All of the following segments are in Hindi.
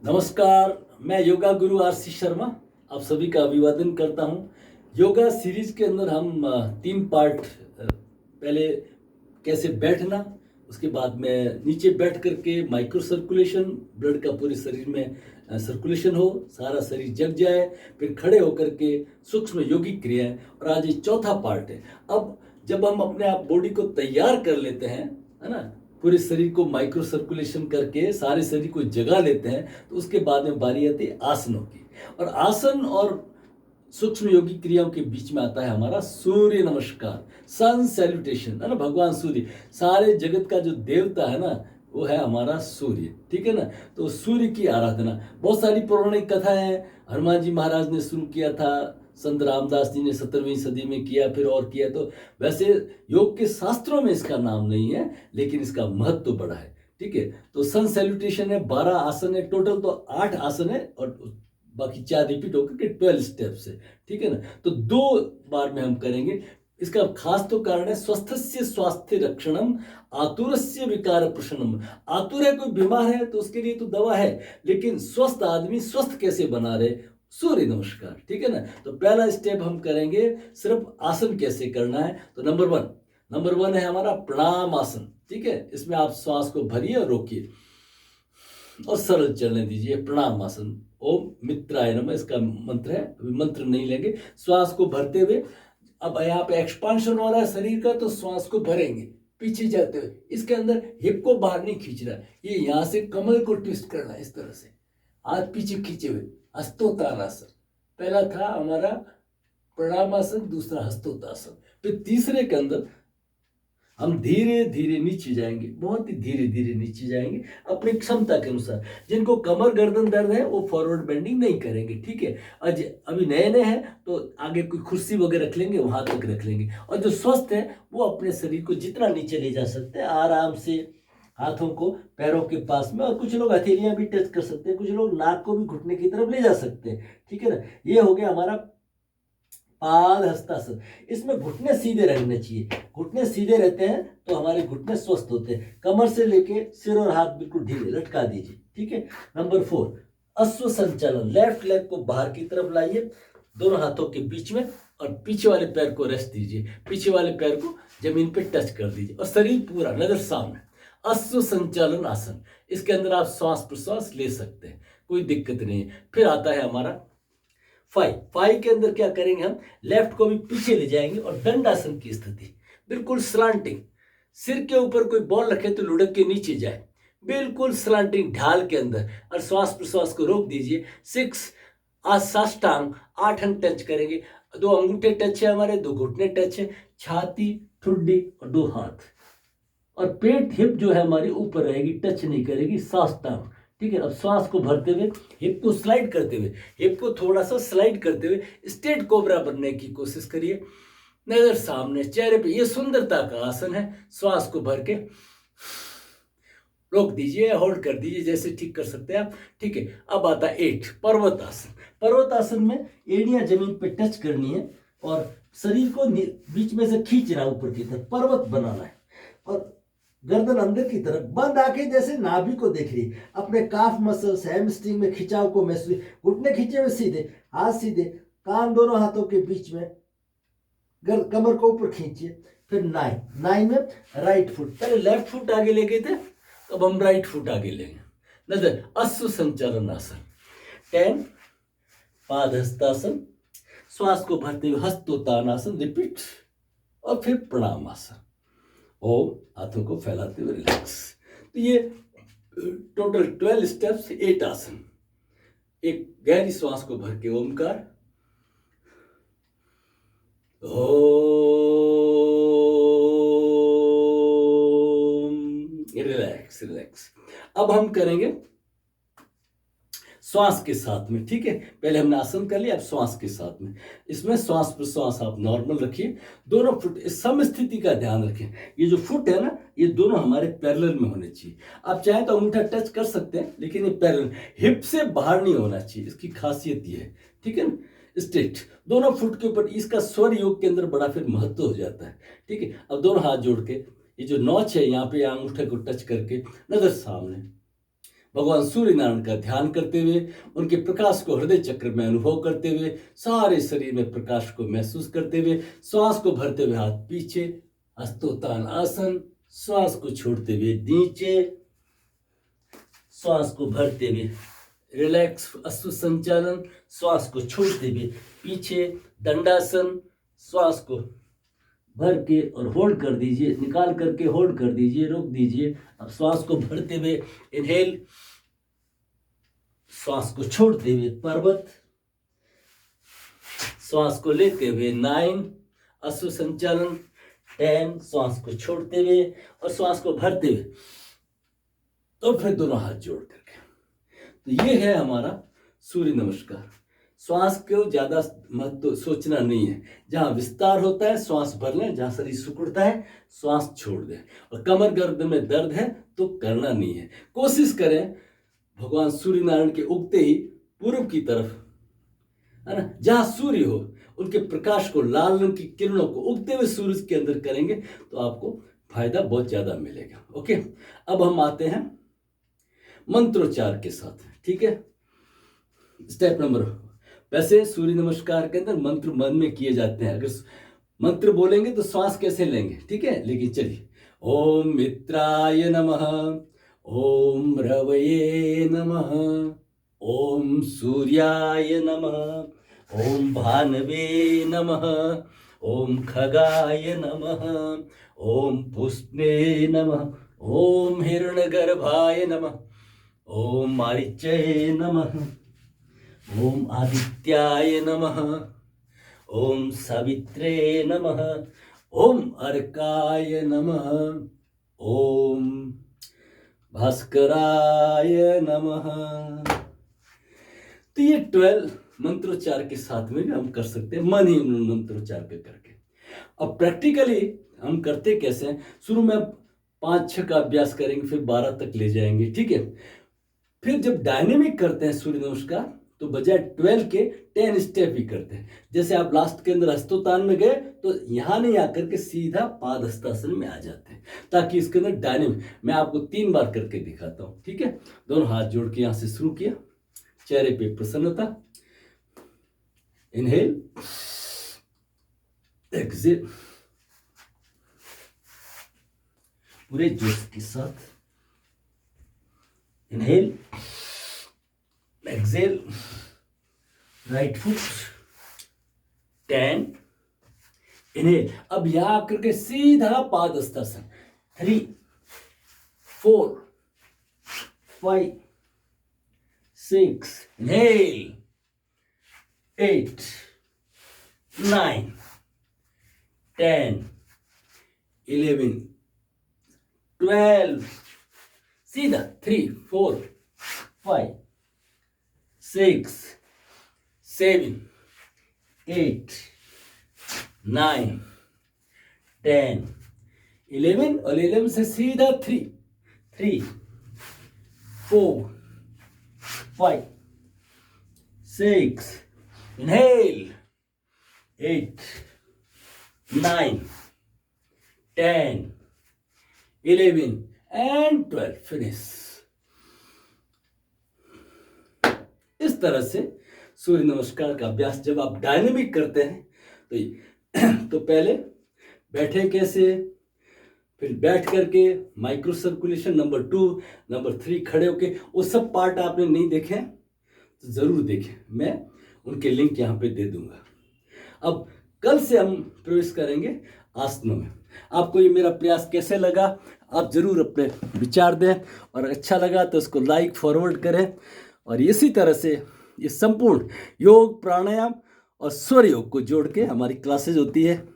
नमस्कार। मैं योगा गुरु आरसी शर्मा आप सभी का अभिवादन करता हूं। योगा सीरीज के अंदर हम 3 पार्ट पहले कैसे बैठना, उसके बाद में नीचे बैठ करके माइक्रो सर्कुलेशन, ब्लड का पूरे शरीर में सर्कुलेशन हो, सारा शरीर जग जाए, फिर खड़े होकर के सूक्ष्म योगिक क्रियाएं, और आज ये चौथा पार्ट है। अब जब हम अपने आप बॉडी को तैयार कर लेते हैं, है ना, पूरे शरीर को माइक्रो सर्कुलेशन करके सारे शरीर को जगा लेते हैं, तो उसके बाद में बारी आती है आसनों की। और आसन और सूक्ष्म योगिक क्रियाओं के बीच में आता है हमारा सूर्य नमस्कार, सन सैल्यूटेशन, है ना। भगवान सूर्य, सारे जगत का जो देवता है ना, वो है हमारा सूर्य, ठीक है ना। तो सूर्य की आराधना, बहुत सारी पौराणिक कथाएं हैं। हनुमान जी महाराज ने शुरू किया था, संत रामदास जी ने 17वीं सदी में किया, फिर और किया। तो वैसे योग के शास्त्रों में इसका नाम नहीं है, लेकिन इसका महत्व तो बड़ा है, ठीक है। तो सन सैल्यूटेशन है, 12 आसन है टोटल, तो 8 आसन है और बाकी 4 रिपीट होकर के 12 स्टेप्स है, ठीक है ना। तो 2 बार में हम करेंगे। इसका खास तो कारण है स्वस्थस्य स्वास्थ्य रक्षणम, आतुरस्य विकार प्रशमनम। आतुर है, कोई बीमार है तो उसके लिए तो दवा है, लेकिन स्वस्थ आदमी स्वस्थ कैसे बना रहे, सूर्य नमस्कार, ठीक है ना। तो पहला स्टेप हम करेंगे, सिर्फ आसन कैसे करना है। तो नंबर वन है हमारा प्रणाम आसन, ठीक है। इसमें आप श्वास को भरिए और रोकिए और सरल चलने दीजिए। प्रणाम आसन, ओम मित्राय नमः इसका मंत्र है, अभी मंत्र नहीं लेंगे। श्वास को भरते हुए, अब यहाँ पे एक्सपांशन हो रहा है शरीर का, तो श्वास को भरेंगे पीछे जाते हुए। इसके अंदर हिप को बाहर नहीं खींच रहा है, ये यहाँ से कमर को ट्विस्ट करना है, इस तरह से हाथ पीछे खींचे हुए। हस्तोत्तानासन पहला था हमारा प्रणामासन, दूसरा हस्तोत्तानासन। फिर तीसरे के अंदर हम धीरे धीरे नीचे जाएंगे, बहुत ही धीरे धीरे नीचे जाएंगे अपनी क्षमता के अनुसार। जिनको कमर गर्दन दर्द है वो फॉरवर्ड बेंडिंग नहीं करेंगे, ठीक है। अभी नए नए हैं तो आगे कोई कुर्सी वगैरह रख लेंगे, वहां तक रख लेंगे। और जो स्वस्थ है वो अपने शरीर को जितना नीचे ले जा सकते हैं आराम से, हाथों को पैरों के पास में, और कुछ लोग हथेलियां भी टच कर सकते हैं, कुछ लोग नाक को भी घुटने की तरफ ले जा सकते हैं, ठीक है ना। ये हो गया हमारा पाद हस्तासन। इसमें घुटने सीधे रहने चाहिए, घुटने सीधे रहते हैं तो हमारे घुटने स्वस्थ होते हैं। कमर से लेके सिर और हाथ बिल्कुल ढीले लटका दीजिए, ठीक है। नंबर 4 अश्व संचालन। लेफ्ट लेग को बाहर की तरफ लाइए, दोनों हाथों के बीच में, और पीछे वाले पैर को रेस्ट दीजिए, पीछे वाले पैर को जमीन पे टच कर दीजिए, और शरीर पूरा नजर सामने। अश्व संचालन आसन, इसके अंदर आप श्वास प्रश्वास ले सकते हैं, कोई दिक्कत नहीं है। फिर आता है हमारा 5 के अंदर क्या करेंगे, हम लेफ्ट को भी पीछे ले जाएंगे और दंडासन की स्थिति, बिल्कुल स्लांटिंग। सिर के ऊपर कोई बॉल रखे तो लुढ़क के नीचे जाए, बिल्कुल स्लांटिंग ढाल के अंदर, और श्वास प्रश्वास को रोक दीजिए। 6 आज साष्टांग, 8 अंग टच करेंगे। 2 अंगूठे टच है हमारे, 2 घुटने टच है, छाती, ठुड्डी और 2 हाथ, और पेट हिप जो है हमारी ऊपर रहेगी, टच नहीं करेगी, साष्टांग, ठीक है। अब श्वास को भरते हुए, हिप को स्लाइड करते हुए, हिप को थोड़ा सा स्लाइड करते हुए स्ट्रेट कोबरा बनने की कोशिश करिए, नजर सामने, चेहरे पे। ये सुंदरता का आसन है। श्वास को भर के रोक दीजिए, होल्ड कर दीजिए, जैसे ठीक कर सकते हैं आप, ठीक है। अब आता है 8 पर्वत आसन। पर्वत आसन में एड़ियां जमीन पे टच करनी है और शरीर को बीच में से खींचना है ऊपर की तरफ, पर्वत बनाना है, और गर्दन अंदर की तरफ, बंद आंखें जैसे नाभि को देख रही, अपने काफ मसल्स, हैमस्ट्रिंग में खिंचाव को महसूस, घुटने खींचे हुए सीधे, हाथ सीधे, कान दोनों हाथों के बीच में, कमर को ऊपर खींचिए। फिर 9 में राइट फुट, पहले लेफ्ट फुट आगे ले गए थे, अब हम राइट फुट आगे लेंगे, नजर अश्व संचालन आसन। 10 पाद हस्तासन, श्वास को भरते हुए हस्तोत्तानासन, रिपीट, और फिर प्रणाम आसन। ओम, हाथों को फैलाते हुए रिलैक्स। तो ये टोटल 12 स्टेप्स, 8 आसन। एक गहरी श्वास को भर के ओमकार, ओम, रिलैक्स रिलैक्स। अब हम करेंगे श्वास के साथ में, ठीक है। पहले हमने आसन कर लिया, अब श्वास के साथ में। इसमें श्वास प्रश्वास आप नॉर्मल रखिए, दोनों फुट सम स्थिति का ध्यान रखें। ये जो फुट है ना, ये दोनों हमारे पैरेलल में होने चाहिए। आप चाहें तो अंगूठा टच कर सकते हैं, लेकिन ये पैरेलल, हिप से बाहर नहीं होना चाहिए, इसकी खासियत ये है, ठीक है ना। स्ट्रेट दोनों फुट के ऊपर, इसका स्वर योग के अंदर बड़ा फिर महत्व हो जाता है, ठीक है। अब दोनों हाथ जोड़ के, ये जो नॉच है यहाँ पे अंगूठे को टच करके, नजर सामने, भगवान सूर्य नारायण का ध्यान करते हुए, उनके प्रकाश को हृदय चक्र में अनुभव करते हुए, सारे शरीर में प्रकाश को महसूस करते हुए, श्वास को भरते हुए हाथ पीछे, हस्तोत्तान आसन, श्वास को छोड़ते हुए नीचे, श्वास को भरते हुए रिलैक्स अश्व संचालन, श्वास को छोड़ते हुए पीछे दंडासन, श्वास को भर के और होल्ड कर दीजिए, निकाल करके होल्ड कर दीजिए, रोक दीजिए। अब श्वास को भरते हुए इनहेल, श्वास को छोड़ते हुए पर्वत, श्वास को लेते हुए 9 अश्व संचालन, 10 श्वास को छोड़ते हुए और श्वास को भरते हुए, तो फिर दोनों हाथ जोड़ करके। तो ये है हमारा सूर्य नमस्कार। श्वास को ज्यादा महत्व सोचना नहीं है, जहां विस्तार होता है श्वास भर लें, जहां शरीर सिकुड़ता है श्वास छोड़ दें, और कमर गर्दन में दर्द है तो करना नहीं है। कोशिश करें भगवान सूर्य नारायण के उगते ही पूर्व की तरफ, है ना, जहां सूर्य हो उनके प्रकाश को, लाल रंग की किरणों को उगते हुए सूरज के अंदर करेंगे तो आपको फायदा बहुत ज्यादा मिलेगा। ओके, अब हम आते हैं मंत्रोच्चार के साथ। ठीक है, स्टेप नंबर, वैसे सूर्य नमस्कार के अंदर मंत्र मन में किए जाते हैं, अगर मंत्र बोलेंगे तो श्वास कैसे लेंगे, ठीक है, लेकिन चलिए, ओम मित्राय नमः, ओम रवये नमः, ओम सूर्याय नमः, ओम भानवे नमः, ओम खगाय नमः, ओम पुष्पे नमः, ओम हिरण्यगर्भाय नमः, ओम मारीचये नमः, ओम आदित्याय नमः, ओम सावित्रे नमः, ओम अर्काय नमः, ओम भास्कराय नमः। तो ये 12 मंत्रोच्चार के साथ में भी हम कर सकते हैं, मन ही मंत्रोच्चार करके। अब प्रैक्टिकली हम करते कैसे हैं, शुरू में 5-6 का अभ्यास करेंगे, फिर 12 तक ले जाएंगे, ठीक है। फिर जब डायनेमिक करते हैं सूर्य नमस्कार तो बजाय 12 के 10 स्टेप ही करते हैं। जैसे आप लास्ट के अंदर हस्तोत्तान में गए तो यहां नहीं आकर के सीधा पाद हस्तासन में आ जाते हैं, ताकि इसके अंदर डायनेमिक, मैं आपको 3 बार करके दिखाता हूं, ठीक है। दोनों हाथ जोड़ के यहां से शुरू किया, चेहरे पे प्रसन्नता, इनहेल, एक्सेल, पूरे जोश के साथ, inhale, exhale, right foot, 10, inhale. अब यहां आकर के सीधा पाद हस्तासन, 3, 4, 5, 6, इनहेल, 8, 9, 10, 11, 12, सीधा 3, 4, 5, 6, 7, 8, 9, 10, 11, और 11 से सीधा 3, 4, 5, 6, inhale, 8, 9, 10, 11 and 12, finish। इस तरह से सूर्य नमस्कार का अभ्यास जब आप डायनेमिक करते हैं तो पहले बैठे कैसे, फिर बैठ करके माइक्रो सर्कुलेशन, नंबर 2, नंबर 3 खड़े होके, वो सब पार्ट आपने नहीं देखे तो जरूर देखें, मैं उनके लिंक यहाँ पे दे दूंगा। अब कल से हम प्रवेश करेंगे आसनों में। आपको ये मेरा प्रयास कैसे लगा, आप जरूर अपने विचार दें, और अच्छा लगा तो उसको लाइक फॉरवर्ड करें। और इसी तरह से ये संपूर्ण योग, प्राणायाम और स्वर योग को जोड़ के हमारी क्लासेज होती है,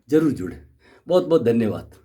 जरूर जुड़े। बहुत बहुत धन्यवाद।